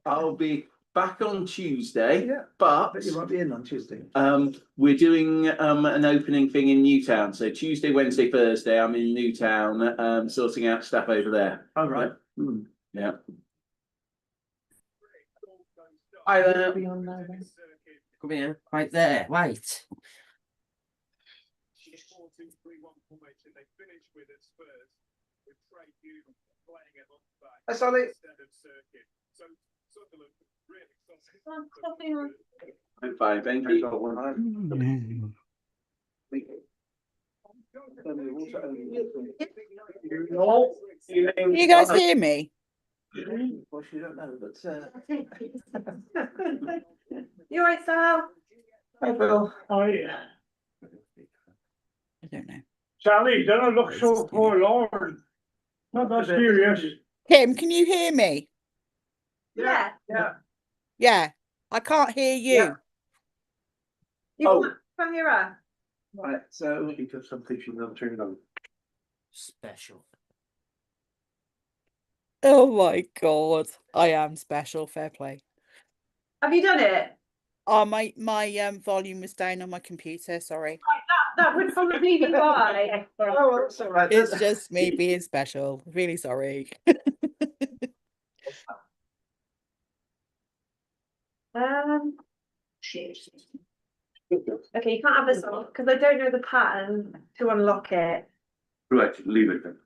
I'll be back on Tuesday. Yeah. But you might be in on Tuesday. We're doing an opening thing in Newtown. So Tuesday, Wednesday, Thursday, I'm in Newtown, sorting out stuff over there. All right. Yeah. Hi there. Come here, right there, wait. Hi, Solly. I'm fine, thank you. Can you guys hear me? Well, you don't know, but You alright, Sal? hi, Bill. Oh yeah. I don't know. Sally, don't look so forlorn. Not that serious. Kim, can you hear me? Yeah. Yeah. Yeah, I can't hear you. Yeah. You can't hear her. Right, so because something should not turn it on. Special. Oh my god, I am special. Fair play. Have you done it? Oh, my volume was down on my computer. Sorry. That would probably be why. Oh, that's all right. It's just me being special. Really sorry. Okay, you can't have this on because I don't know the pattern to unlock it. Right, leave it then.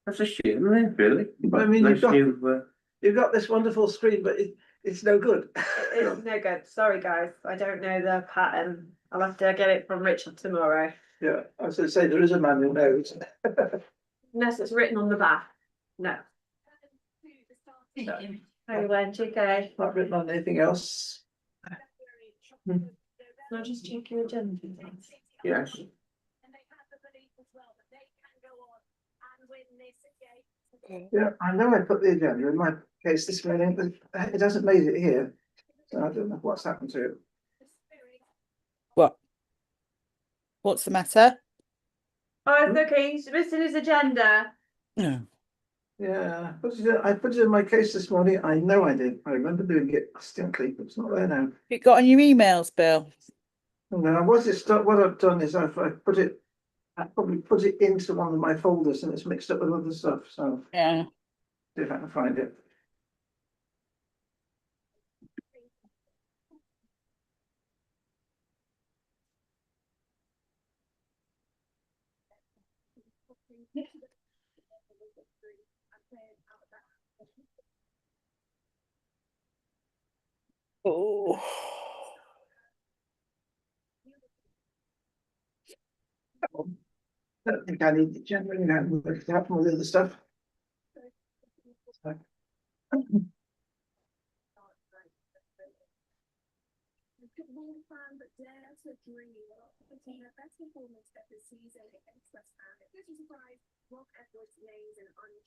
That's a shame, isn't it? Really? I mean, you've got this wonderful screen, but it's no good. It's no good. Sorry, guys. I don't know the pattern. I'll have to get it from Richard tomorrow. Yeah, I was going to say there is a manual note. Unless it's written on the back. No. How went you go? Not written on anything else. I'll just check your agenda. Yes. Yeah, I know I put the agenda in my case this morning, but it hasn't made it here. So I don't know what's happened to it. What? What's the matter? Oh, it's okay. He's missing his agenda. No. Yeah, I put it in my case this morning. I know I did. I remember doing it distinctly, but it's not there now. You got on your emails, Bill? And then what I've done is I probably put it into one of my folders and it's mixed up with other stuff. So Yeah. see if I can find it. Oh. I don't think I need it generally now. It happen with other stuff.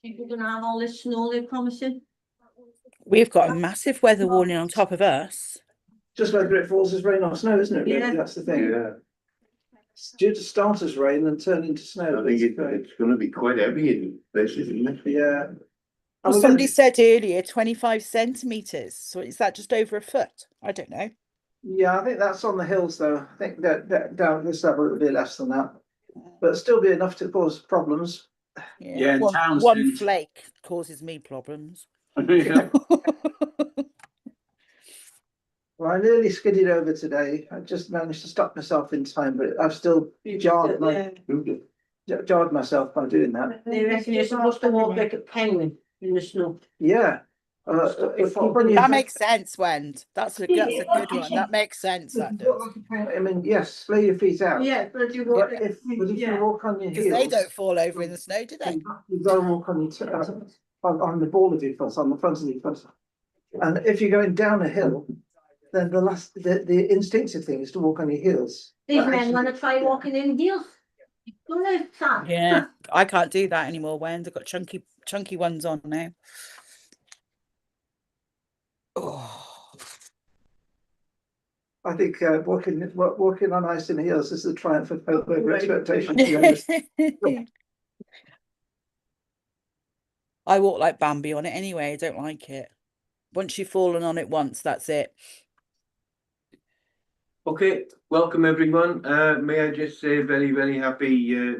You're gonna have all this snow they're promising? We've got a massive weather warning on top of us. Just whether it falls as rain or snow, isn't it? Yeah. Really? That's the thing. Yeah. It's due to start as rain and turn into snow. I think it's going to be quite heavy in places, isn't it? Yeah. Well, somebody said earlier 25 centimetres. So is that just over a foot? I don't know. Yeah, I think that's on the hills though. I think that down this level it would be less than that. But it'll still be enough to cause problems. Yeah, one flake causes me problems. Yeah. Well, I nearly skidded over today. I just managed to stop myself in time, but I've still jarred myself by doing that. They reckon you're supposed to walk like a penguin in the snow. Yeah. That makes sense, Wend. That's a good one. That makes sense. That does. I mean, yes, lay your feet out. Yeah, but you walk. But if you walk on your heels, Because they don't fall over in the snow, do they? you don't walk on your on the ball of your foot, on the front of your foot. And if you're going down a hill, then the instinctive thing is to walk on your heels. These men want to try walking in heels. Yeah, I can't do that anymore, Wend. I've got chunky ones on now. Oh. I think walking on ice in heels is the triumph of hope over expectation. I walk like Bambi on it anyway. I don't like it. Once you've fallen on it once, that's it. Okay, welcome everyone. May I just say a very, very happy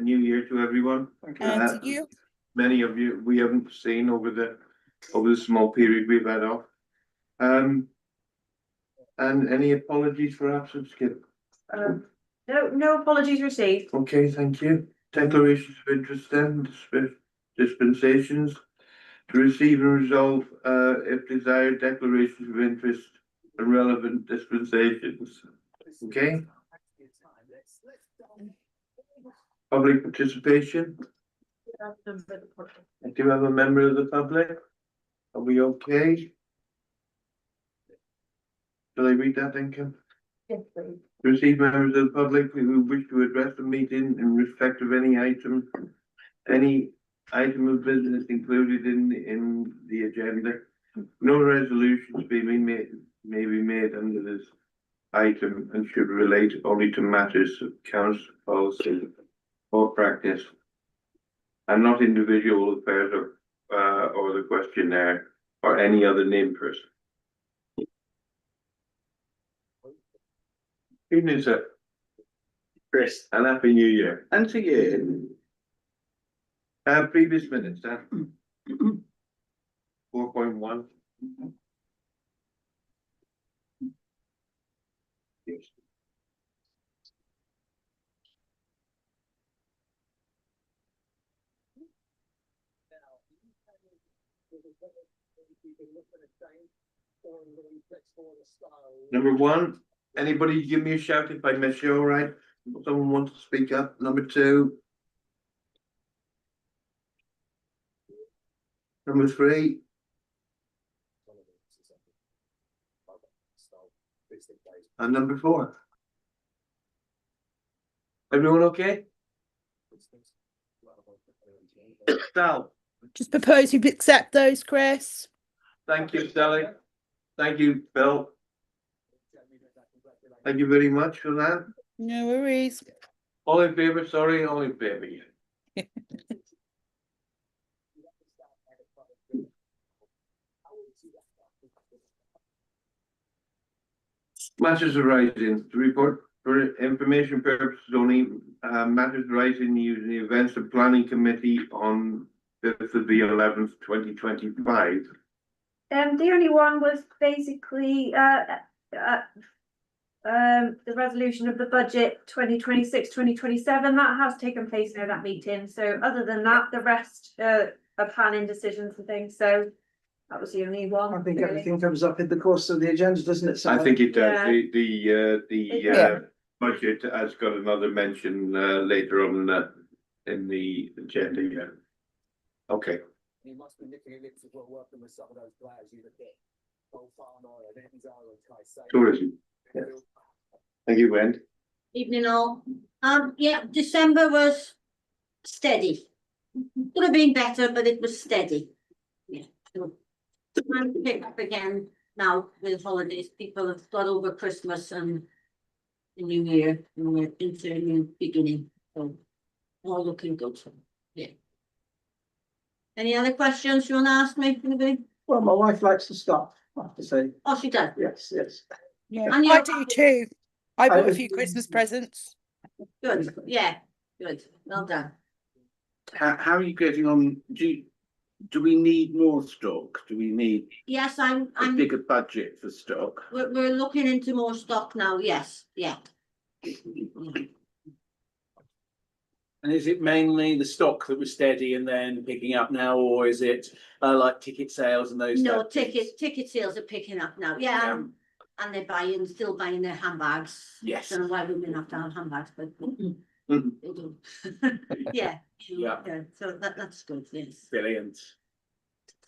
New Year to everyone. And to you. Many of you we haven't seen over the small period we've had off. And any apologies for absence, Kip? No apologies received. Okay, thank you. Declarations of interest then, dispensations. To receive and resolve, if desired, declarations of interest and relevant dispensations. Okay. Public participation. Do you have a member of the public? Are we okay? Shall I read that then, Kim? Yes, please. Receive members of the public who wish to address the meeting in respect of any item of business included in the agenda. No resolutions may be made under this item and should relate only to matters of council policy or practice, and not individual affairs or the questionnaire or any other named person. Evening, sir. Chris, and happy New Year. And to you. Previous minutes, 4.1. Yes. Number 1, anybody give me a shout if I miss you, all right? Someone wants to speak up. Number 2. Number 3. And number 4. Everyone okay? Sal, Just propose you accept those, Chris. thank you, Sally. Thank you, Bill. Thank you very much for that. No worries. All in favour, sorry, all in favour. Matters arising, to report for information purposes only, matters arising using the events and planning committee on 5th of the 11th, 2025. The only one was basically the resolution of the budget 2026-2027. That has taken place now, that meeting. So other than that, the rest are planning decisions and things. So that was the only one. I think really. everything comes up in the course of the agenda, doesn't it? I think it does. Yeah. The budget has got another mention later on in the agenda. Yeah. Okay. You must be looking at lips as well, working with some of those players you look at. Tourism. Yeah. Thank you, Wendy. Evening all. Yeah, December was steady. Could have been better, but it was steady. Yeah. So, and pick up again now with holidays. People have got over Christmas and the New Year, and we're into a new beginning. So all looking good. Yeah. Any other questions you want to ask me? Anybody? Well, my wife likes to stop, I have to say. Oh, she does. Yes, yes. Yeah, And I you're- do too. I bought a I- few Christmas presents. Good. Yeah. Good. Well done. How are you getting on? Do we need more stock? Do we need Yes, a bigger budget for stock? we're looking into more stock now. Yes. Yeah. And is it mainly the stock that was steady and then picking up now, or is it like ticket sales and those? No, type of things? ticket sales are picking up now. Yeah. And they're still buying their handbags. Yes. Don't know why women have to have handbags, but Mhm. they do. Yeah. Yeah. So that's good. Yes. Brilliant.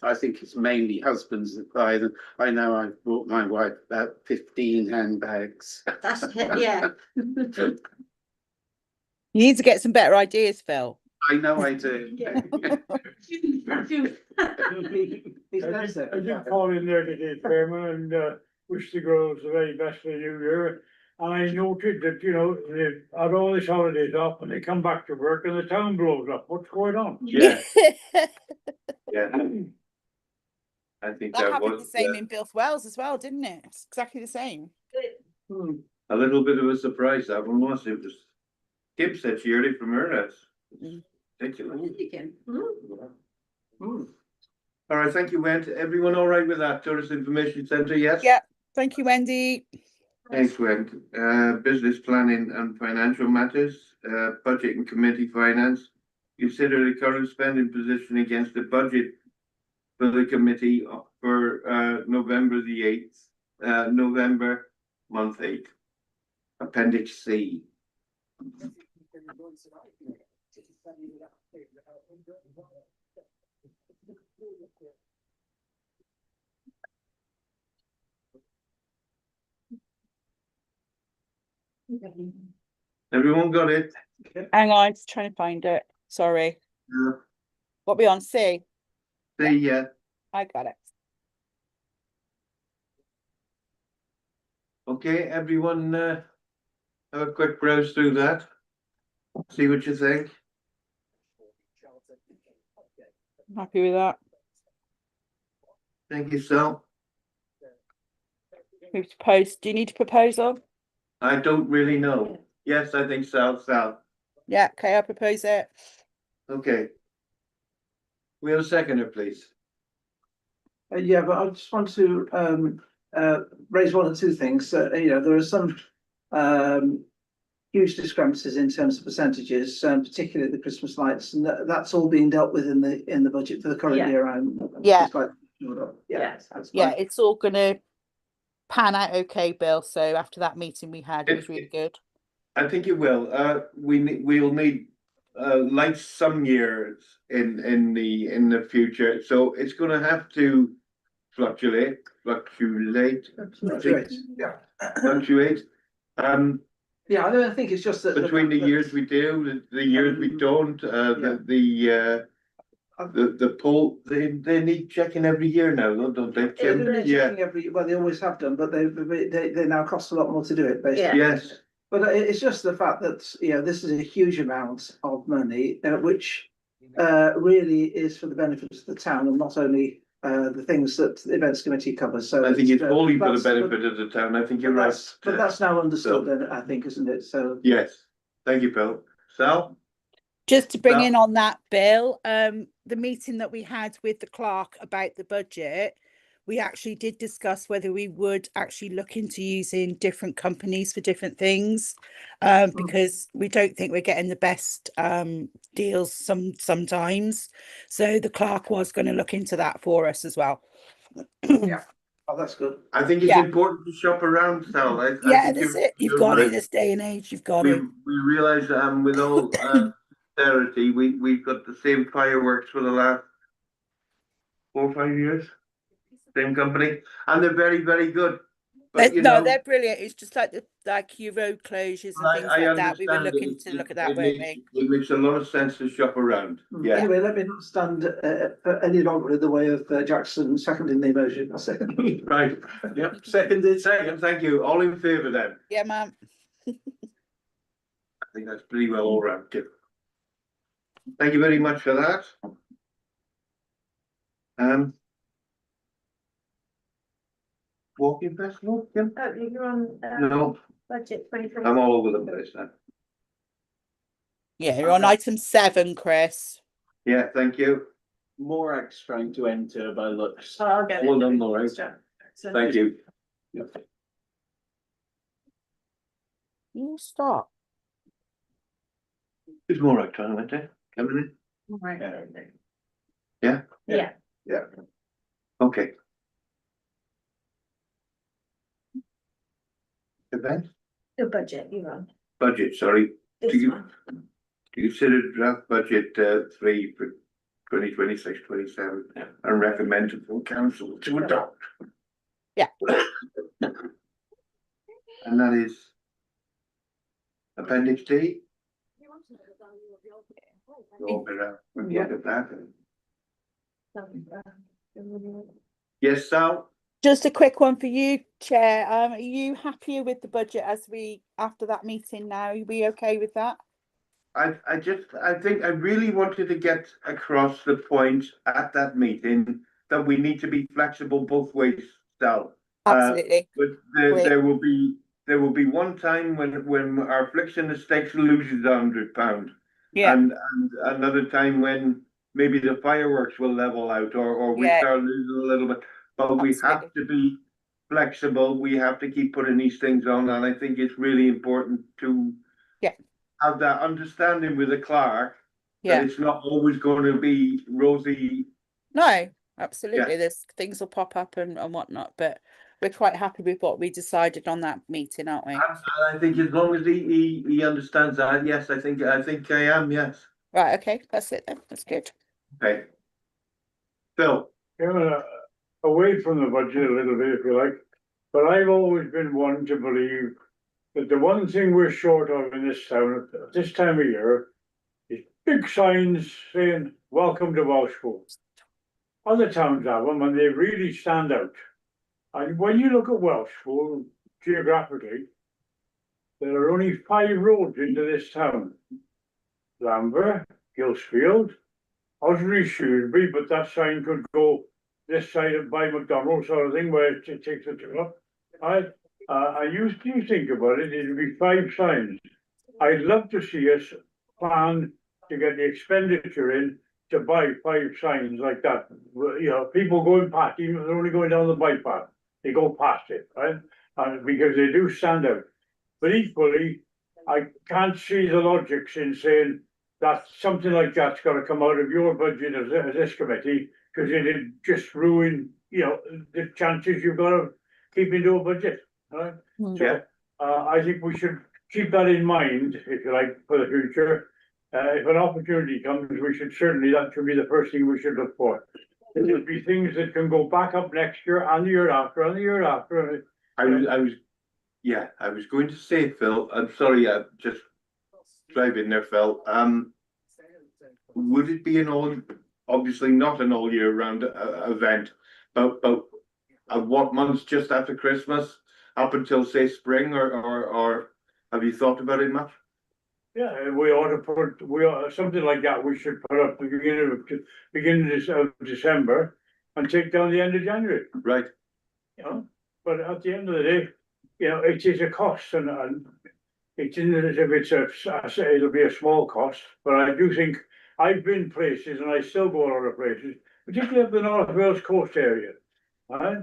I think it's mainly husbands that buy them. I know I've bought my wife about 15 handbags. That's it. Yeah. You need to get some better ideas, Phil. I know I do. He's I did call in there today, Chairman, and wish the girls the very best for the new year. And I noted that, you know, they've had all these holidays off and they come back to work and the town blows up. What's going on? Yeah. Yeah. I think That that happened the was same in Bilth Wells as well, didn't it? It's exactly the same. Hmm. a little bit of a surprise. That one was. It was. Kim said she heard it from her house. Mm. Ridiculous. Hmm. All right, thank you, Wendy. Everyone all right with that? Tourist Information Centre, yes? Yeah, thank you, Wendy. Thanks, Wendy. Business planning and financial matters, budget and committee finance. Consider the current spending position against the budget for the committee for November the 8th, November month 8. Appendix C. Everyone got it? Hang on, just trying to find it. Sorry. Yeah. What we on? C? See, yeah. I got it. Okay, everyone, have a quick browse through that. See what you think. I'm happy with that. Thank you, Sal. We propose. Do you need a proposal? I don't really know. Yes, I think Sal. Yeah, okay, I'll propose it. Okay. We have a seconder, please. Yeah, but I just want to raise one or two things. There are some huge discrepancies in terms of percentages, particularly the Christmas lights, and that's all being dealt with in the budget for the current Yeah. year. Yeah. Yeah, that's Yeah, fine. it's all gonna pan out okay, Bill. So after that meeting we had, it was really good. I think it will. We'll need lights some years in the future, so it's going to have to fluctuate. Yeah. Fluctuate. Yeah, I don't think it's just that Between the years we do, the years we don't, the poll, they need checking every year now, don't they, Kim? Yeah, well, they always have done, but they now cost a lot more to do it, basically. yes, But it's just the fact that, this is a huge amount of money, which really is for the benefit of the town and not only the things that the events committee covers. So I think it's only for the that's- benefit of the town, I think you're but right. but that's now understood then, I think, isn't it? So Yes, thank you, Bill. Sal? Just to bring Well- in on that, Bill, the meeting that we had with the clerk about the budget, we actually did discuss whether we would actually look into using different companies for different things, because we don't think we're getting the best deals sometimes. So the clerk was going to look into that for us as well. yeah, oh, that's good. I think it's Yeah. important to shop around, Sal. I Yeah, think that's it. You've you're got it right. this day and age. You've got We it. realise with all austerity, we've got the same fireworks for the last 4 or 5 years. Same company, and they're very, very good. But you No, know, they're brilliant. It's just like your road closures and things I like that. We were understand looking to look at that, weren't we? it makes a lot of sense to shop around. Yeah, Anyway, let me not stand any longer in the way of Jackson seconding the motion. I'll second. right. Yep. Second. Thank you. All in favour then? Yeah, ma'am. I think that's pretty well all round. Kim. Thank you very much for that. Walking festival, Kim? Oh, you're on No, budget 2020. I'm all over the place now. Yeah, you're on item 7, Chris. Yeah, thank you. Morag's trying to enter by looks. Oh, I'll get it. Well done, Maureen. Thank you. You stop. It's more like time, isn't it? Coming Right. Yeah? Yeah. Yeah. in? Okay. Event, The budget you're on. budget, sorry. This Do you- one. To consider draft budget 3 for 2026-27 and recommend to full council to adopt. Yeah. And that is appendix D. We'll look at that. Yes, Sal? Just a quick one for you, Chair. Are you happier with the budget as after that meeting now? Are we okay with that? I think I really wanted to get across the point at that meeting that we need to be flexible both ways, Sal. Absolutely. But Great. there will be one time when our Affliction Estates loses £100. Yeah. And another time when maybe the fireworks will level out or we Yeah. start losing a little bit. But we have Absolutely. to be flexible. We have to keep putting these things on. And I think it's really important to have that understanding with the clerk that it's not always going to be rosy. No, absolutely. There's things will pop up and whatnot, but we're quite happy with what we decided on that meeting, aren't we? And I think as long as he understands that, yes, I think I am, yes. Right, okay, that's it then. That's good. Okay. Phil. Away from the budget a little bit, if you like, but I've always been one to believe that the one thing we're short of in this town at this time of year is big signs saying, welcome to Welshpool. Other towns have them and they really stand out. And when you look at Welshpool geographically, there are only 5 roads into this town. Lambert, Gillsfield, Ossory, Shrewsbury, but that sign could go this side of by McDonald's sort of thing where it takes a tour. I used to think about it, it'd be 5 signs. I'd love to see us plan to get the expenditure in to buy 5 signs like that. You know, people going past, even if they're only going down the bike path, they go past it, right? Because they do stand out. But equally, I can't see the logics in saying that something like that's got to come out of your budget as this committee, because it'd just ruin, you know, the chances you've got of keeping to a budget. Right? So I think we should keep that in mind, if you like, for the future. If an opportunity comes, we should certainly, that should be the first thing we should look for. There would be things that can go back up next year and the year after and the year after. I was going to say, Phil, I'm sorry, I just drive in there, Phil. Would it be obviously not an all year round event, but what months just after Christmas up until say spring or have you thought about it much? Yeah, we ought to put, something like that, we should put up the beginning of December and take down the end of January. Right. You know, but at the end of the day, you know, it is a cost and it's in as if it'll be a small cost, but I do think I've been places and I still go a lot of places, particularly up the North Wales coast area. Right?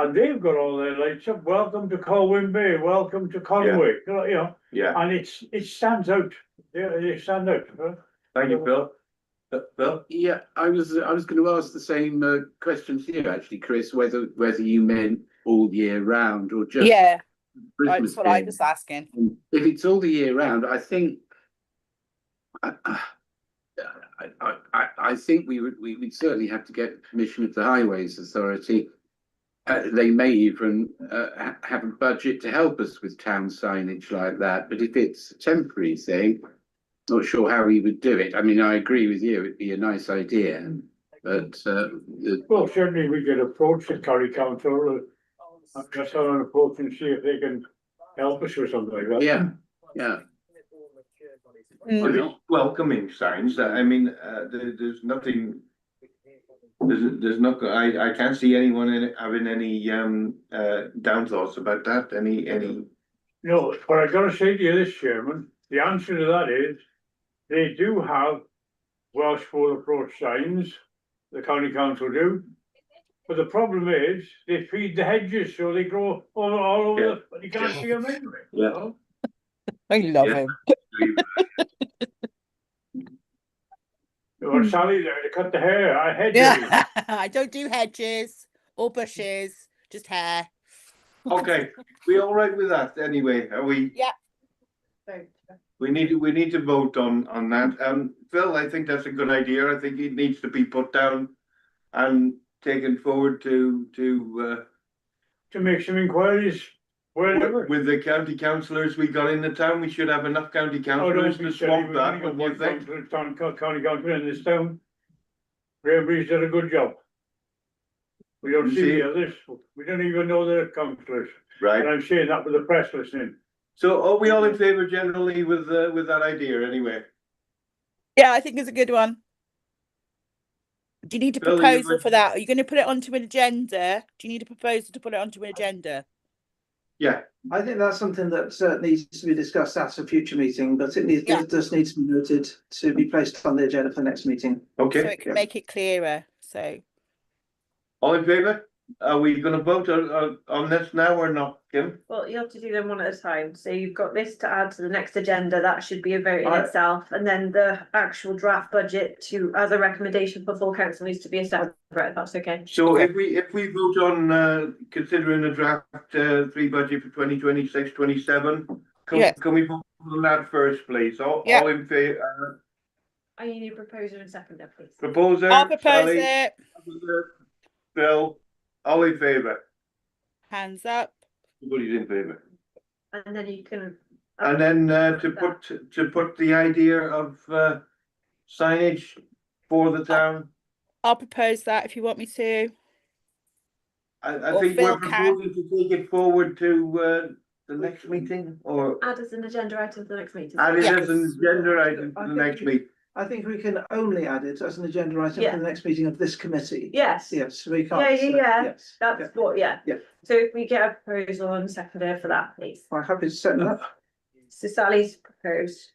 And they've got all their lights up. Welcome to Colwyn Bay, welcome to Conway, you know. Yeah. And it stands out. Yeah, they stand out. Huh? Thank you, Phil. Phil? Yeah, I was going to ask the same question to you actually, Chris, whether you meant all year round or just Christmas that's what I was asking. If it's all the year round, I think I think we would certainly have to get permission of the Highways Authority. They may even have a budget to help us with town signage like that. But if it's a temporary thing, not sure how we would do it. I mean, I agree with you; it'd be a nice idea, but well, certainly we could approach the County Council, just have an approach and see if they can help us with something like that. Yeah. Welcoming signs. I mean, there's nothing. There's not. I can't see anyone having any down thoughts about that. Any. No, but I got to say to you, this Chairman, the answer to that is they do have Welshpool approach signs. The County Council do, but the problem is they feed the hedges, so they grow all over. But you can't see them anyway. Yeah. You know? I love him. Or Sally there to cut the hair. I hedge. Yeah, I don't do hedges or bushes, just hair. Okay, we all right with that anyway? Are we? Yeah. We need to vote on that. Phil, I think that's a good idea. I think it needs to be put down and taken forward to make some inquiries. Wherever. With the county councillors we got in the town, we should have enough county councillors to swamp that. What do you think? County councillor in this town. Graham's did a good job. We don't see the others. We don't even know they're councillors. Right. And I'm saying that with the press listening. So are we all in favour generally with that idea anyway? Yeah, I think it's a good one. Do you need a Bill, you proposal would- for that? Are you going to put it onto an agenda? Do you need a proposal to put it onto an agenda? Yeah, I think that's something that needs to be discussed at a future meeting, but Yeah. it does need to be noted to be placed on the agenda for the next meeting. So okay. it can make it clearer. So All in favour? Are we gonna vote on this now or not, Kim? Well, you have to do them one at a time. So you've got this to add to the next agenda. That should be a vote in Right. itself. And then the actual draft budget to, as a recommendation for full council needs to be a separate, if that's okay. So Okay. if we vote on considering the draft 3 budget for 2026-27, Yes. can we vote on that first, please? Yeah. All in favour, I need a proposer and seconder, please. proposer, I'll propose Sally, it. Bill, all in favour? Hands up. Everybody's in favour. And then you can. And then to put the idea of signage for the town, I'll propose that if you want me to. I Or think Phil we're can. proposing to take it forward to the next meeting, or Add as an agenda item to the next meeting. add it Yeah. as an agenda item for the next meeting. I think we can only add it as an agenda item Yeah. for the next meeting of this committee. Yes. Yes, we can't. Yeah. Yes. That's what, yeah. Yeah. So if we get a proposal and seconder for that, please. I'm happy to set that up. So Sally's proposed.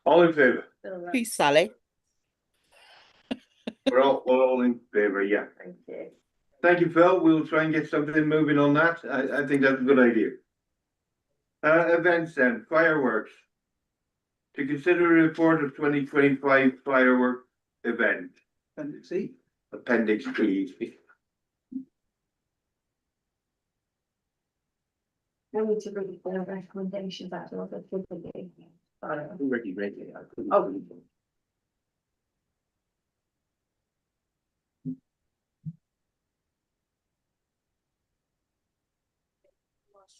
All in favour? Who's Sally? We're all in favour, yeah. Thank you. Thank you, Phil. We'll try and get something moving on that. I think that's a good idea. Events then, fireworks. To consider a report of 2025 firework event, And see, appendix B. We need to read the recommendations out of the. Already read it. Oh.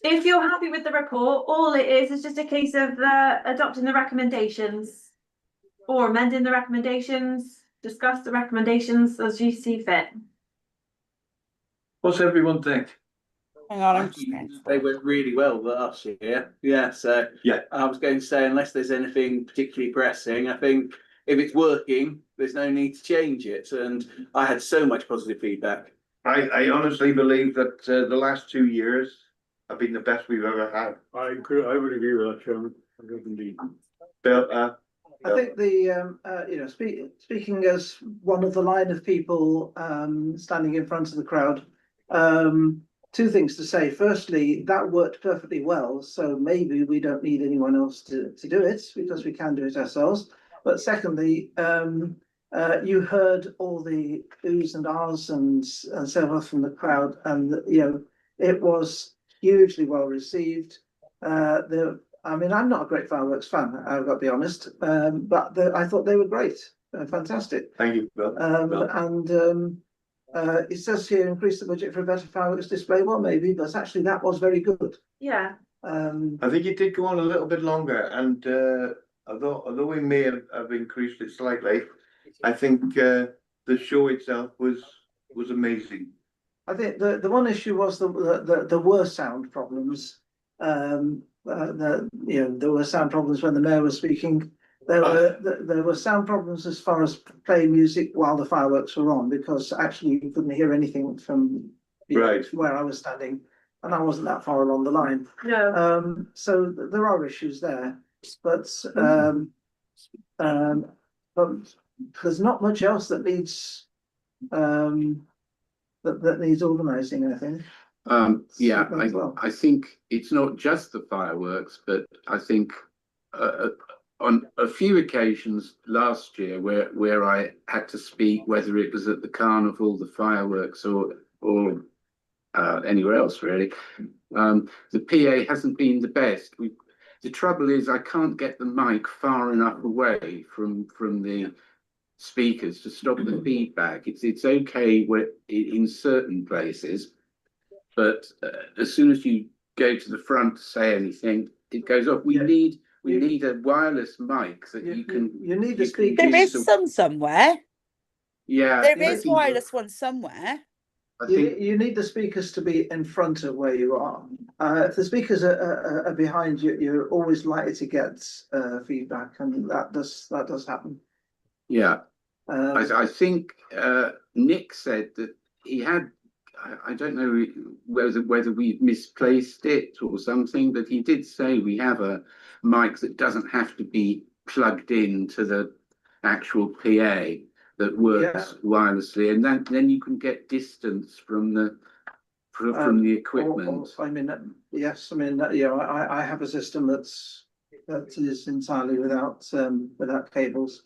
If you're happy with the report, all it is just a case of adopting the recommendations. Or amending the recommendations, discuss the recommendations as you see fit. What's everyone think? Hang on, I I'm just think they went really well last year. Yeah, so Yeah. I was going to say, unless there's anything particularly pressing, I think if it's working, there's no need to change it. And I had so much positive feedback. I honestly believe that the last 2 years have been the best we've ever had. I would agree with that, Chairman. I do indeed. Bill, I think the, speaking as one of the line of people, standing in front of the crowd, two things to say. Firstly, that worked perfectly well, so maybe we don't need anyone else to do it because we can do it ourselves. But secondly, you heard all the oohs and ahs and so forth from the crowd, and it was hugely well received. I mean, I'm not a great fireworks fan, I've got to be honest, but I thought they were great, fantastic. thank you, Bill. It says here increase the budget for a better fireworks display. Well, maybe, but actually that was very good. Yeah. I think it did go on a little bit longer, and although we may have increased it slightly, I think the show itself was amazing. I think the one issue was there were sound problems. There were sound problems when the mayor was speaking. There were sound problems as far as playing music while the fireworks were on, because actually you couldn't hear anything from Right. where I was standing, and I wasn't that far along the line. No. So there are issues there, but there's not much else that needs that needs organising, I think. Yeah, as well. I think it's not just the fireworks, but I think on a few occasions last year where I had to speak, whether it was at the carnival, the fireworks, or anywhere else really, the PA hasn't been the best. The trouble is I can't get the mic far enough away from the speakers to stop the feedback. It's okay in certain places, but as soon as you go to the front to say anything, it goes off. We need a wireless mic that you can. You need a speaker. There is some somewhere. Yeah, There I is think- wireless one somewhere. I think You need the speakers to be in front of where you are. If the speakers are behind you, you're always likely to get feedback, and that does happen. yeah. I think Nick said that he had, I don't know whether we misplaced it or something, but he did say we have a mic that doesn't have to be plugged into the actual PA that works wirelessly, and then you can get distance from the equipment. I mean, yes, I mean, yeah, I have a system that is entirely without cables.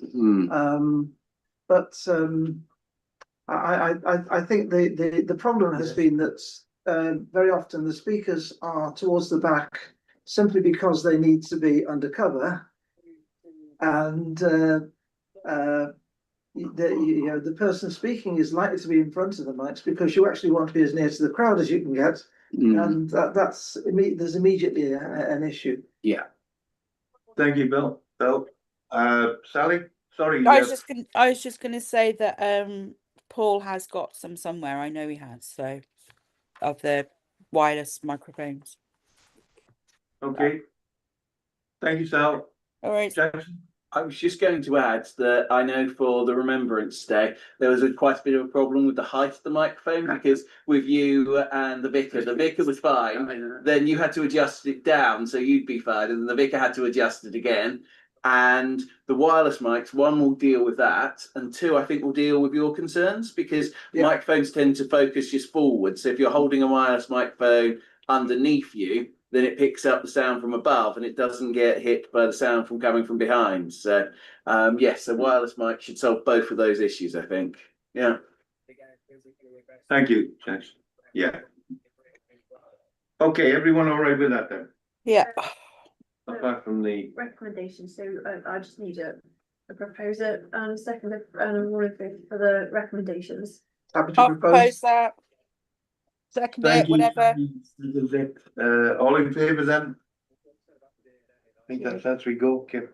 But I think the problem has been that very often the speakers are towards the back simply because they need to be undercover, and the person speaking is likely to be in front of the mics because you actually want to be as near to the crowd as you can get, and there's immediately an issue. Yeah. Thank you, Bill. Sally, sorry. I was just gonna say that Paul has got some somewhere. I know he has, so of the wireless microphones. Okay. Thank you, Sal. All right. Jackson? I was just going to add that I know for the Remembrance Day, there was quite a bit of a problem with the height of the microphone, because with you and the vicar was fine, then you had to adjust it down so you'd be fine, and the vicar had to adjust it again. And the wireless mics, one will deal with that, and two, I think will deal with your concerns, because microphones tend to focus just forward. So if you're holding a wireless microphone underneath you, then it picks up the sound from above and it doesn't get hit by the sound from coming from behind. So yes, a wireless mic should solve both of those issues, I think. Yeah. Thank you, Jackson. Yeah. Okay, everyone all right with that then? Yeah. Apart from the recommendation, so I just need a proposer and second and a ruling for the recommendations. Happy to I'll propose. propose that. Second it, whatever. All in favour then? I think that's we go, Kim.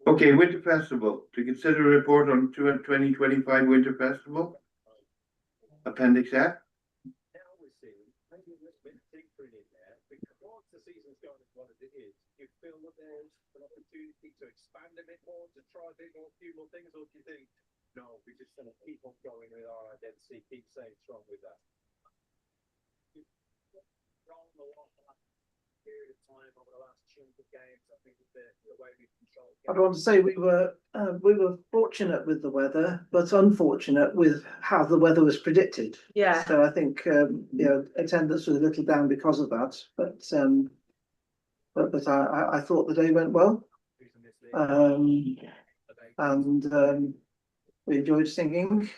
Okay, Winter Festival. To consider a report on 2025 Winter Festival. Appendix F. You feel that there's an opportunity to expand a bit more, to try a bit more, a few more things, or do you think, no, we're just going to keep on going with our identity, keep staying strong with that? Period of time over the last chunk of games, I think the way we've controlled. I'd want to say we were fortunate with the weather, but unfortunate with how the weather was predicted. Yeah. So I think attendance was a little down because of that, but I thought the day went well, and we enjoyed singing.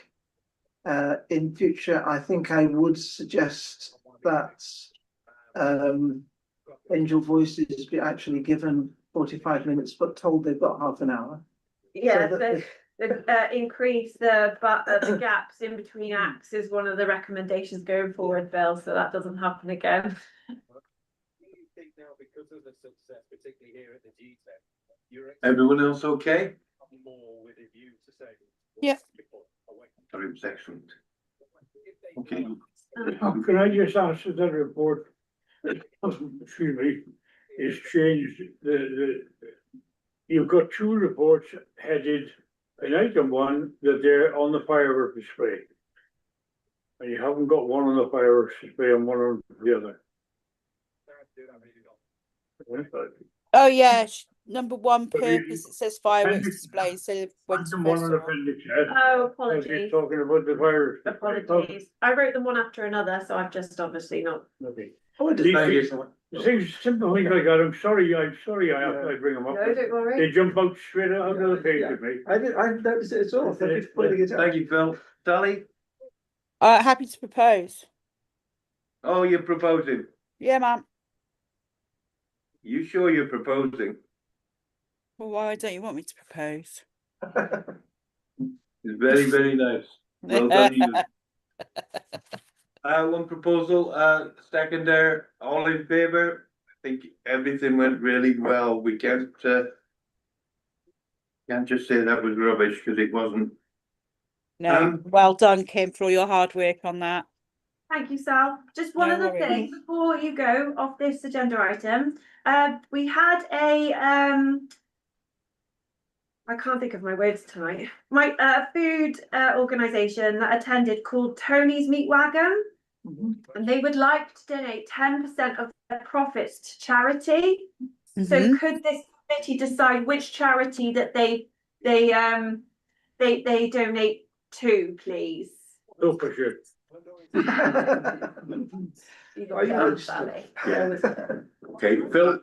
In future, I think I would suggest that Angel Voices be actually given 45 minutes, but told they've got half an hour. Yeah, So increase the gaps in between acts is one of the recommendations going forward, Bill, so that doesn't happen again. Now, because of the success, particularly here at the GTEC, Everyone else okay? more with a view to say. Yeah. Sorry, it was excellent. Okay. Can I just ask that the report, excuse me, is changed, you've got two reports headed in item one that they're on the fireworks display. And you haven't got one on the fireworks display and one on the other. Oh yeah, number one purpose, it says fireworks display instead of Winter Item one on Festival. appendix F. Oh, You're apologies. talking about the fireworks. Apologies. I wrote them one after another, so I've just obviously not. Okay. Thank you. Things, simple things like that, I'm sorry I bring them up. No, don't worry. They jump out straight out of the page with me. I noticed it at all. Thank you for pointing it out. Thank you, Phil. Sally? Happy to propose. Oh, you're proposing. Yeah, ma'am. You sure you're proposing? Well, why don't you want me to propose? It's very, very nice. Well done, you. One proposal, second there, all in favour? I think everything went really well. We can't just say that was rubbish because it wasn't. No, well done, Kim, for all your hard work on that. Thank you, Sal. Just one No other worries. thing before you go off this agenda item. We had a I can't think of my words tonight. My food organisation that attended called Tony's Meat Wagon, and they would like to donate 10% of their profits to charity. So Mhm. could this committee decide which charity that they donate to, please? Oh, for sure. You got that, Sally. Okay, Phil,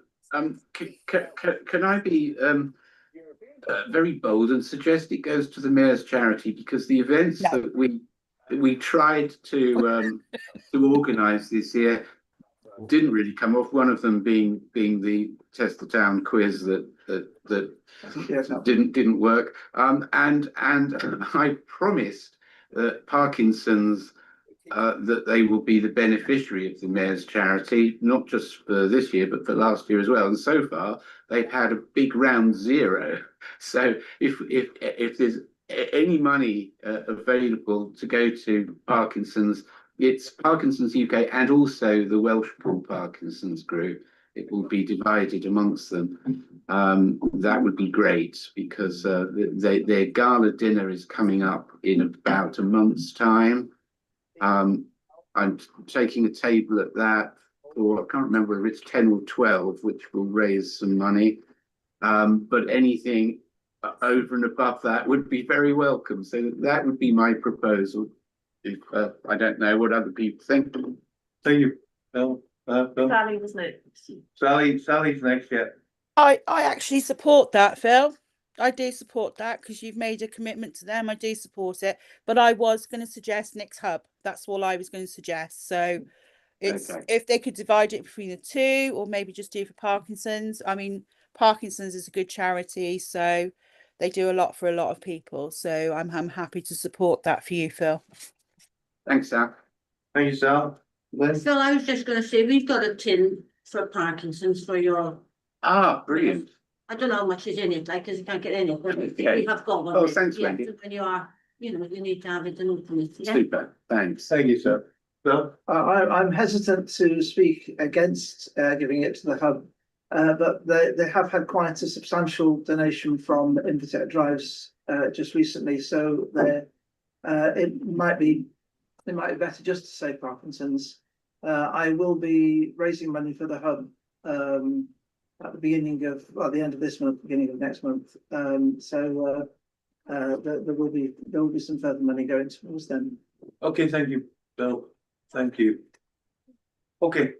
can I be very bold and suggest it goes to the mayor's charity, because the events No. that we tried to organise this year didn't really come off. One of them being the Test the Town quiz that didn't work. And I promised that Parkinson's that they will be the beneficiary of the mayor's charity, not just for this year, but for last year as well. And so far, they've had a big round zero. So if there's any money available to go to Parkinson's, it's Parkinson's UK and also the Welshpool Parkinson's group. It will be divided amongst them. That would be great, because their gala dinner is coming up in about a month's time. I'm taking a table at that, or I can't remember whether it's 10 or 12, which will raise some money. But anything over and above that would be very welcome. So that would be my proposal. If I don't know what other people think. Thank you, Bill. Bill? Sally was next. Sally's next, yeah. I actually support that, Phil. I do support that, because you've made a commitment to them. I do support it, but I was going to suggest Nick's Hub. That's all I was going to suggest. So it's Okay. if they could divide it between the two, or maybe just do for Parkinson's. I mean, Parkinson's is a good charity, so they do a lot for a lot of people. So I'm happy to support that for you, Phil. Thanks, Sal. Thank you, Sal. Liz? So I was just gonna say, we've got a tin for Parkinson's for your, Ah, brilliant. I don't know how much is in it, like, cause you can't get in it, but Okay. we have got one. Oh, there. thanks, Yeah, Wendy. so when you are, you know, you need to have it and open it, yeah. Super. Thanks. Thank you, sir. Bill? I'm hesitant to speak against giving it to the hub, but they have had quite a substantial donation from Invitec Drives just recently, so it might be better just to say Parkinson's. I will be raising money for the hub at the the end of this month, beginning of next month. So there will be some further money going towards them. Okay, thank you, Bill. Thank you. Okay,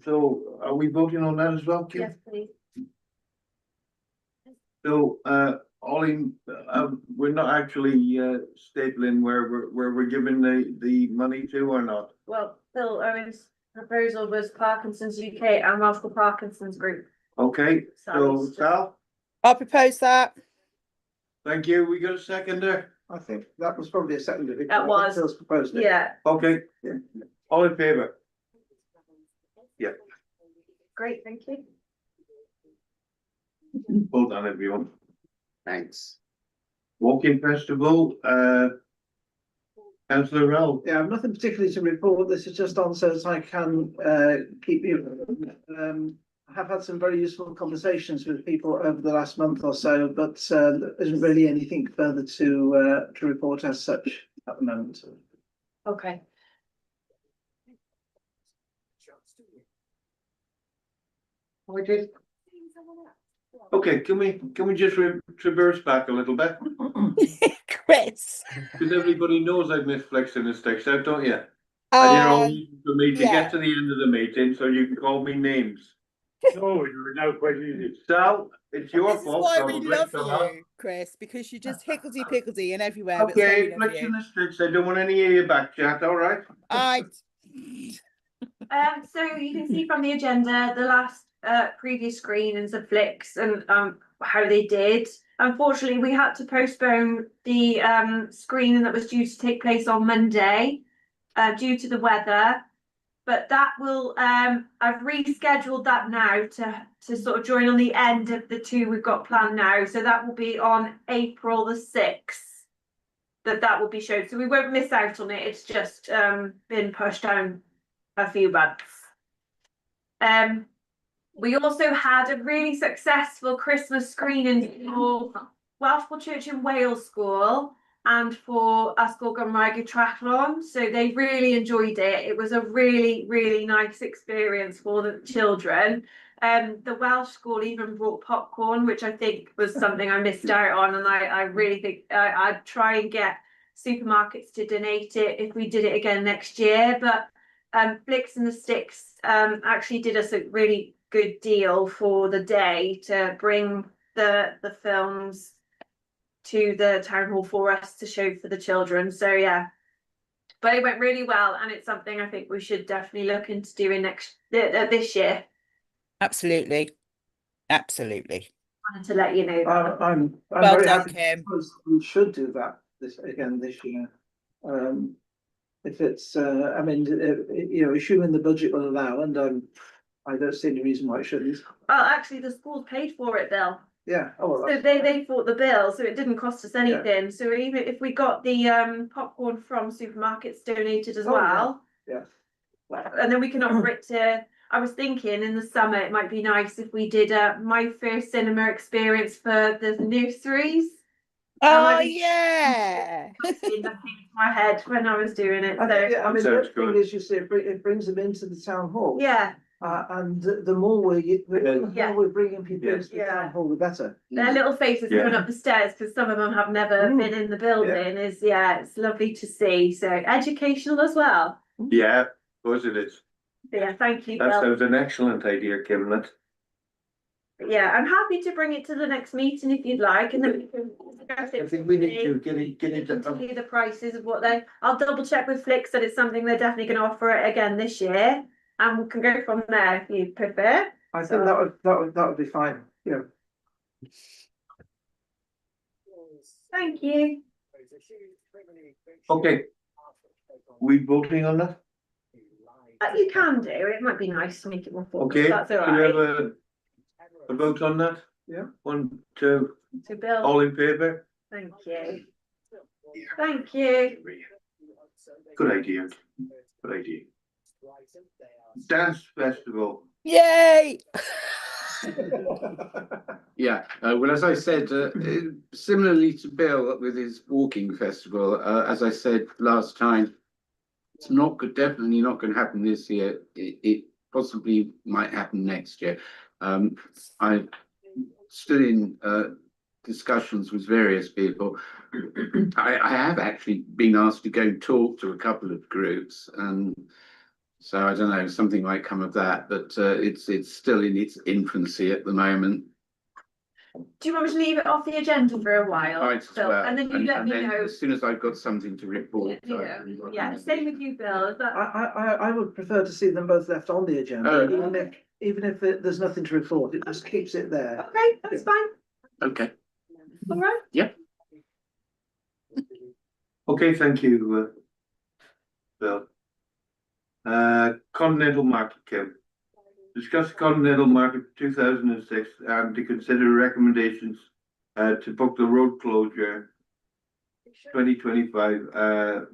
so are we voting on that as well, Kim? Yes, please. So, Ollie, we're not actually stapling where we're giving the money to or not? Well, Phil Owen's proposal was Parkinson's UK and Welshpool Parkinson's Group. Okay, so Sally's- Sal, I'll propose that. thank you. We got a seconder? I think that was probably a second. That was. Phil's proposed it. Yeah, Okay. Yeah. All in favor? Yeah, great, thank you. hold on, everyone. Thanks. Walking festival, Councillor Rell. Yeah, I've nothing particularly to report. This is just on so that I can keep you. I have had some very useful conversations with people over the last month or so, but there isn't really anything further to report as such at the moment. Okay. Okay, can we just traverse back a little bit? Chris. Because everybody knows I've missed flexing and sticks out, don't you? And you're all waiting for me to yeah. get to the end of the meeting so you can call me names. No, you're now quite easy. Sal, it's your This is fault. why we probably, love so you, Chris, because you're just higgledy-piggledy and everywhere. but Okay, so we love flexing you. and sticks, I don't want any of your back chat, all right? So you can see from the agenda, the last previous screenings of flicks and how they did. Unfortunately, we had to postpone the screening that was due to take place on Monday due to the weather. But that will I've rescheduled that now to sort of join on the end of the two we've got planned now. So that will be on April the 6th that will be shown. So we won't miss out on it. It's just been pushed down a few months. We also had a really successful Christmas screening for Welshpool Church in Wales School and for Ysgol Gymraeg Triathlon. So they really enjoyed it. It was a really, really nice experience for the children. The Welsh school even brought popcorn, which I think was something I missed out on, and I really think I'd try and get supermarkets to donate it if we did it again next year. But Flicks and the Sticks actually did us a really good deal for the day to bring the films to the town hall for us to show for the children. So yeah, but it went really well, and it's something I think we should definitely look into doing this year. Absolutely. Absolutely. Wanted to let you know that. I'm Well very done, happy Kim. because we should do that this year. If it's, I mean, you know, assuming the budget will allow, and I don't see any reason why it shouldn't. Well, actually, the school paid for it, Bill. Yeah. Oh, well, So they fought the bill, so it didn't cost us anything. So even if we got the popcorn from supermarkets donated as Oh, yeah. well. Yeah. And then we can offer it to, I was thinking in the summer it might be nice if we did my first cinema experience for the nurseries. Oh yeah. In my head when I was doing it. So Yeah, I mean, the Sounds thing good. is, you see, it brings them into the town hall. yeah, And the more we're bringing people into the Yeah. town hall, the better. their little faces Yeah. coming up the stairs because some of them have never been in the building is it's lovely to see. So educational as well. Yeah, of course it is. So, yeah, thank you, That Bill. sounds an excellent idea, Kimlet. Yeah, I'm happy to bring it to the next meeting if you'd like, and then we can discuss it. I think we need to get it. And tell you the prices of what I'll double check with Flicks that it's something they're definitely going to offer it again this year, and we can go from there if you prefer. I think that would be fine. Yeah. Thank you. Okay. We voting on that? You can do. It might be nice to make it more formal. Okay, That's all can we have right. a vote on that? Yeah. 1, 2, So Bill, all in favour? thank you. Thank you. Good idea. Good idea. Dance festival. Yay. Yeah, well, as I said, similarly to Bill with his walking festival, as I said last time, it's not good, definitely not going to happen this year. It possibly might happen next year. I'm still in discussions with various people. I have actually been asked to go and talk to a couple of groups, and so I don't know, something might come of that, but it's still in its infancy at the moment. Do you want me to leave it off the agenda for a while? Might as Bill? well. And then you let me know. As soon as I've got something to report. Yeah, same with you, Bill. Is that I would prefer to see them both left on the agenda, Oh. even if there's nothing to report. It just keeps it there. okay? That's fine. Okay. All right. Okay, thank you, Bill. Continental Market, Kim. Discuss Continental Market 2006 and to consider recommendations to book the road closure 2025,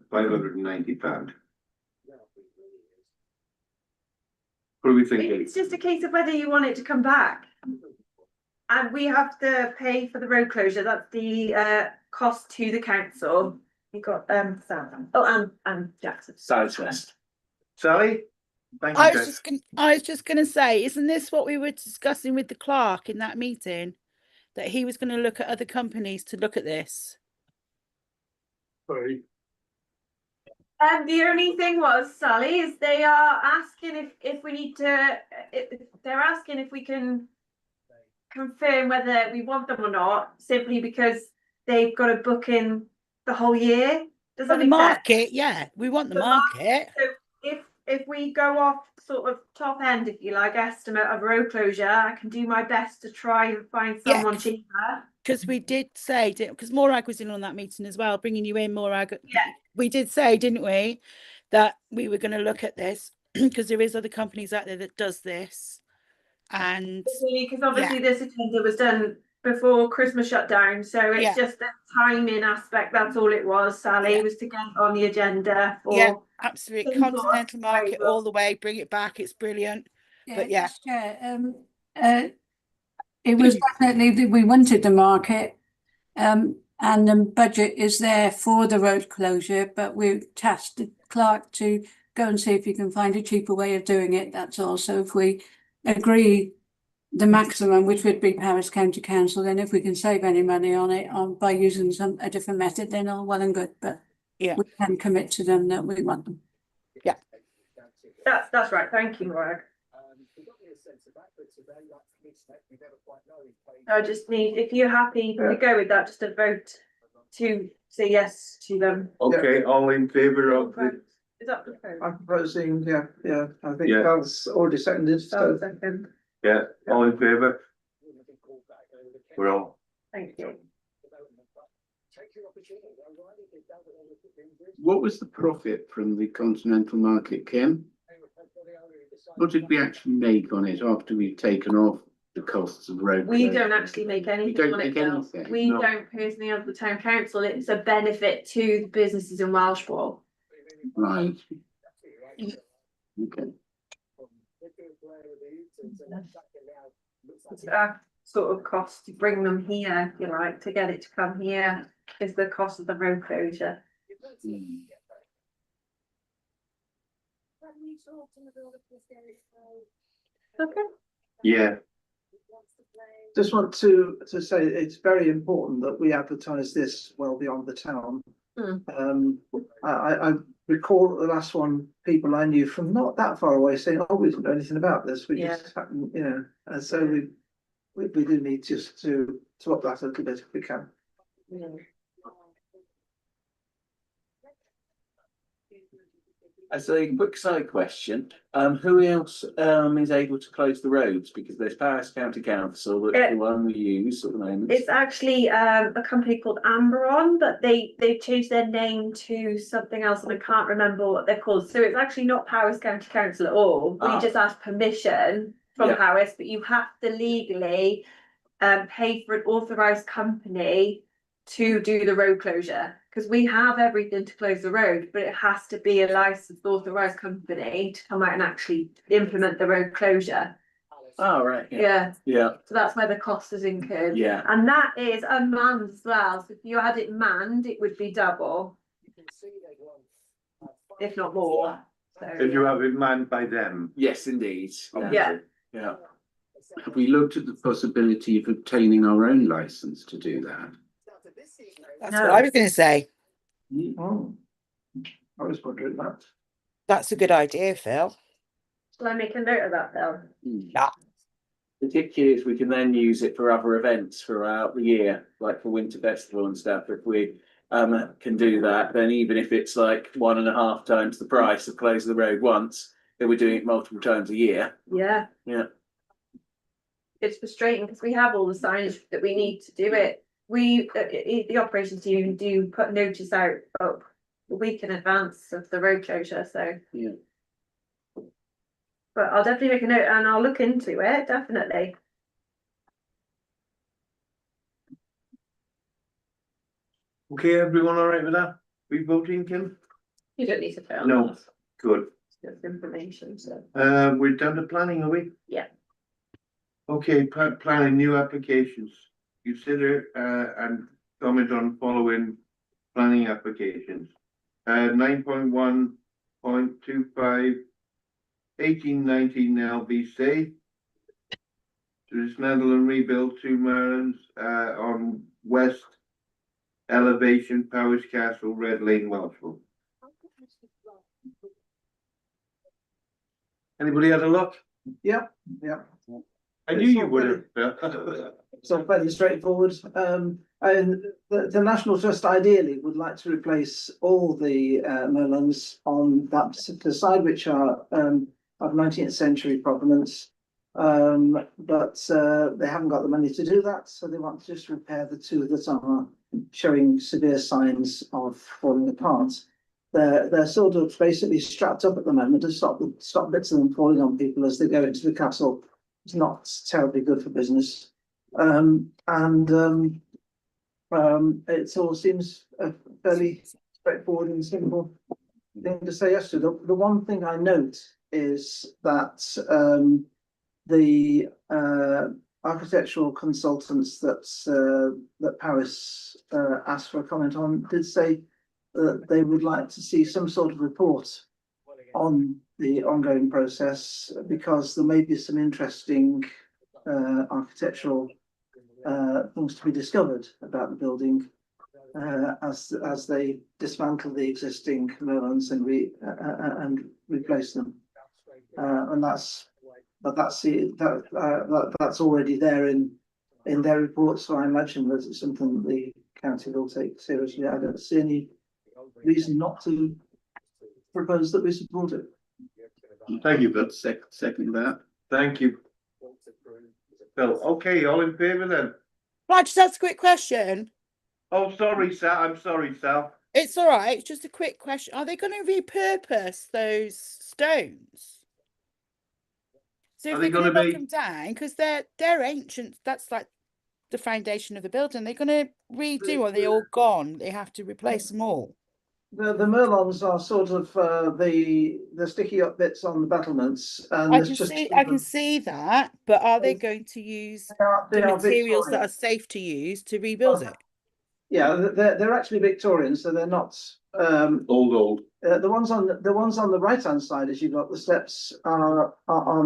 £590. What do we think? It's just a case of whether you want it to come back. And we have to pay for the road closure. That's the cost to the council. You got Sam. Oh, and Jackson. Southwest. Sally? Thank I you, was Jess. just gonna say, isn't this what we were discussing with the clerk in that meeting? That he was gonna look at other companies to look at this. Sorry. The only thing was, Sally, is they are asking if we need to, they're asking if we can confirm whether we want them or not, simply because they've got to book in the whole year. Does For that the make sense? market, yeah, we want the The market. So if we go off sort of top end, if you like, estimate of road closure, I can do my best to try and find Yeah. someone cheaper. Because we did say, because Morag was in on that meeting as well, bringing you in, Morag. Yeah. We did say, didn't we, that we were going to look at this because there is other companies out there that does this. And Because obviously this agenda was done before Christmas shutdown, so it's Yeah. just the timing aspect. That's all it was, Sally, Yeah. was to get it on the agenda for. yeah, absolutely. Simple Continental market approval. all the way, bring it back. It's brilliant. But yeah. just, it was definitely that we wanted the market. And the budget is there for the road closure, but we've tasked the clerk to go and see if you can find a cheaper way of doing it, that's all. So if we agree the maximum, which would be Paris County Council, then if we can save any money on it by using a different method, then all well and good, but Yeah. we can commit to them that we want them. That's right, thank you, Morag. I just need, if you're happy to go with that, just a vote to say yes to them. Okay, all in favour of the, Is that the vote? I'm proposing, yeah, I think Yeah. that's already seconded, so. Second, yeah, all in favour? We're all, thank you. What was the profit from the Continental Market, Kim? What did we actually make on it after we've taken off the costs of road? We closure? don't actually make anything don't on it, make Bill. anything? We No. don't personally have the town council, it's a benefit to the businesses in Welshpool. Right. Okay. It's our sort of cost to bring them here, if you like, to get it to come here is the cost of the road closure. Hmm. Okay. yeah, Just want to say it's very important that we advertise this well beyond the town. I recall the last one, people I knew from not that far away saying, oh, we didn't know anything about this, we just happened, you know, and so we do need just to up that a little bit if we can. As a quick side question, who else is able to close the roads? Because there's Paris County Council, that's the one we use at the moment. It's actually a company called Amberon, but they've changed their name to something else and I can't remember what they're called. So it's actually not Paris County Council at all. We just ask permission from Paris, but you have to legally pay for an authorised company to do the road closure. Because we have everything to close the road, but it has to be a licensed authorised company to come out and actually implement the road closure. Oh, right. Yeah. Yeah. So that's where the cost is incurred. Yeah. And that is unmanned as well. So if you had it manned, it would be double, if not more. So if you have it manned by them. Yes, indeed. yeah. Yeah. Have we looked at the possibility of obtaining our own license to do that? That's what I was going to say. Oh, I was wondering that. That's a good idea, Phil. Shall I make a note of that, Bill? Yeah. Particularly if we can then use it for other events throughout the year, like for Winter Festival and stuff, if we can do that, then even if it's like 1.5 times the price of closing the road once, then we're doing it multiple times a year. Yeah. Yeah. It's frustrating because we have all the signage that we need to do it. We, the operations team do put notice out a week in advance of the road closure, so. Yeah. But I'll definitely make a note and I'll look into it, definitely. Okay, everyone all right with that? We voting, Kim? You don't need to fill. No, good. It's information, so. We're done to planning, are we? Yeah. Okay, planning new applications. Consider and comment on following planning applications. 9.1.25 1819 LBC. To dismantle and rebuild 2 Marins on west elevation, Powers Castle, Red Lane, Welshpool. Anybody had a look? Yeah. I knew you would have. So fairly straightforward. And the National Trust ideally would like to replace all the Merlins on that particular side, which are of 19th century provenance. But they haven't got the money to do that, so they want to just repair the 2 that are showing severe signs of falling apart. They're sort of basically strapped up at the moment to stop bits of them falling on people as they go into the castle. It's not terribly good for business. It all seems a fairly straightforward and simple thing to say yes to. The one thing I note is that the architectural consultants that Paris asked for a comment on did say that they would like to see some sort of report on the ongoing process, because there may be some interesting architectural things to be discovered about the building as they dismantle the existing merlons and replace them. And that's already there in their report, so I imagine that it's something that the county will take seriously. I don't see any reason not to propose that we support it. Thank you, Bill. Second that. Thank you, Bill. Okay, all in favour then? Can I just ask a quick question? Oh, sorry, Sal. I'm sorry, Sal. It's all right. It's just a quick question. Are they going to repurpose those stones? So Are if they they're going gonna to knock be- them down, because they're ancient, that's like the foundation of the building. They're going to redo, or they all gone? They have to replace them all. The merlons are sort of the sticky up bits on the battlements, and I there's can just see, I can see that, but are they going to use they the are materials that Victorian. are safe to use to rebuild it? Yeah, they're actually Victorian, so they're not Old. the ones on the right hand side, as you've got the steps are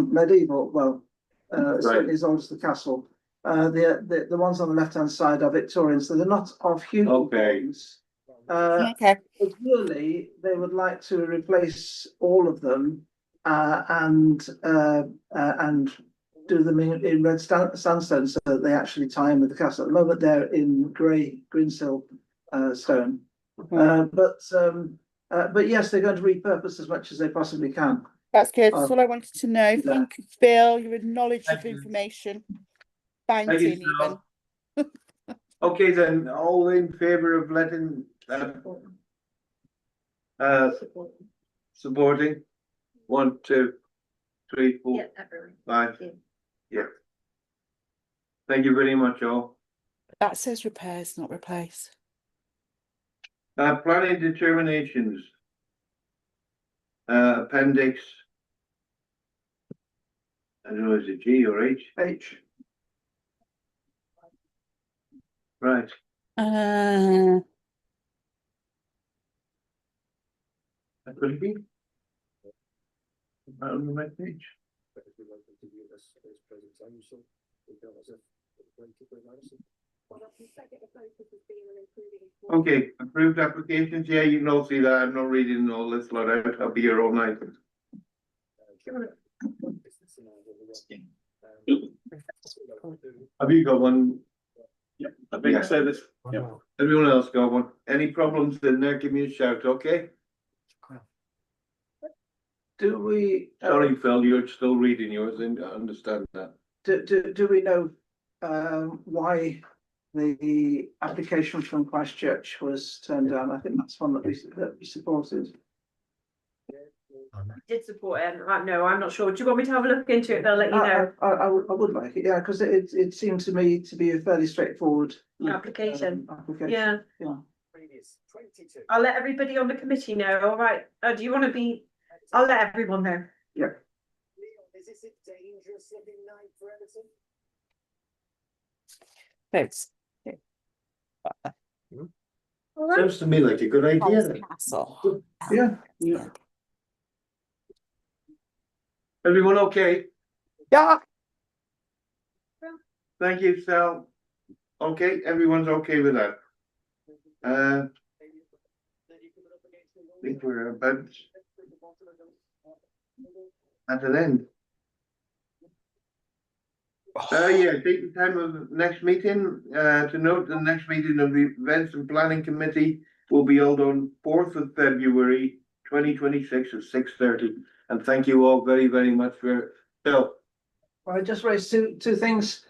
medieval. Well, certainly as old as the castle. The ones on the left hand side are Victorian, so they're not of huge importance. Okay. Ideally, they would like to replace all of them and do them in red sandstone, so that they actually tie in with the castle. At the moment, they're in greensill stone. But yes, they're going to repurpose as much as they possibly can. That's good. That's all I wanted to know. yeah. Thank you, Phil. Your knowledge Thank of you. information. Thank Banking you, even. Sal. Okay, then, all in favour of letting supporting? 1, 2, 3, 4, Yeah, everyone. 5. Yeah. Yeah. Thank you very much, all. That says repairs, not replace. Planning determinations. Appendix. I don't know, is it G or H? H. Right. That could it be? On the right page. Okay, approved applications, yeah, you can all see that, I'm not reading all this lot out, I'll be here all night. Have you got one? Yep, I think so. This. Yeah. Everyone else got one? Any problems in there, give me a shout, okay? Do we? Sorry, Phil, you're still reading yours, and I understand that. Do we know why the application from Christchurch was turned down? I think that's one that we supported. Did support it. No, I'm not sure. Do you want me to have a look into it? They'll let you know. I would like it, yeah, because it seemed to me to be a fairly straightforward Application. application. Yeah. I'll let everybody on the committee know. All right. Do you want to be? I'll let everyone know. Yeah. Is this a dangerous looking night for Everton? Thanks. Sounds to me like a good idea. Castle. Yeah. Everyone okay? Yeah. Thank you, Sal. Okay, everyone's okay with that. I think we're about at an end. Yeah, take the time of the next meeting, to note the next meeting of the Events and Planning Committee will be held on 4th of February 2026 at 6:30. And thank you all very, very much for Phil. I just raised two things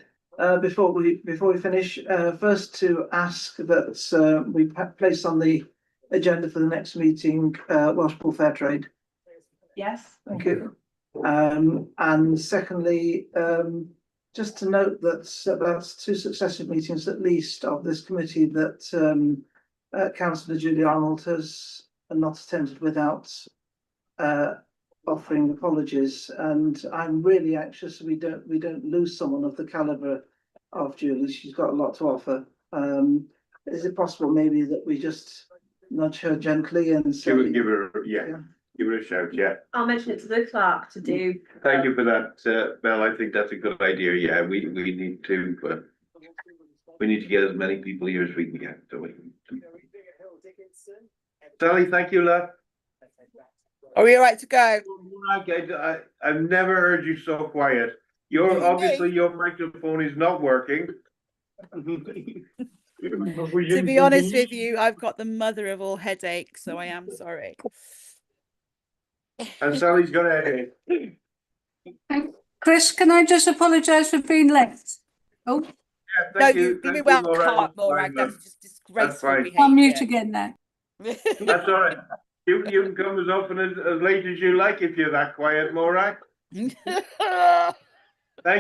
before we finish. First, to ask that we place on the agenda for the next meeting Welshpool Fair Trade. Yes. Thank you. And secondly, just to note that that's 2 successive meetings at least of this committee that Councillor Julie Arnold has not attended without offering apologies, and I'm really anxious we don't lose someone of the caliber of Julie. She's got a lot to offer. Is it possible maybe that we just nudge her gently and say, Give her, yeah, give her a shout, yeah. I'll mention it to the clerk to do. Thank you for that, Mel. I think that's a good idea. Yeah, we need to, we need to get as many people here as we can get. So Sally, thank you, love. Are we all right to go? I've never heard you so quiet. Obviously your microphone is not working. To be honest with you, I've got the mother of all headaches, so I am sorry. And Sally's got a headache. Chris, can I just apologise for being late? Oh, Yeah, No, thank you. you Thank well Maureen. can't, Morag. That's just disgraceful fine. behaviour. I'm mute again now. That's all right. You can come as often as late as you like if you're that quiet, Morag. Thank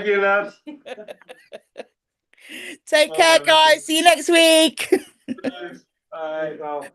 you, love. Take care, guys. See you next week. Bye. Bye.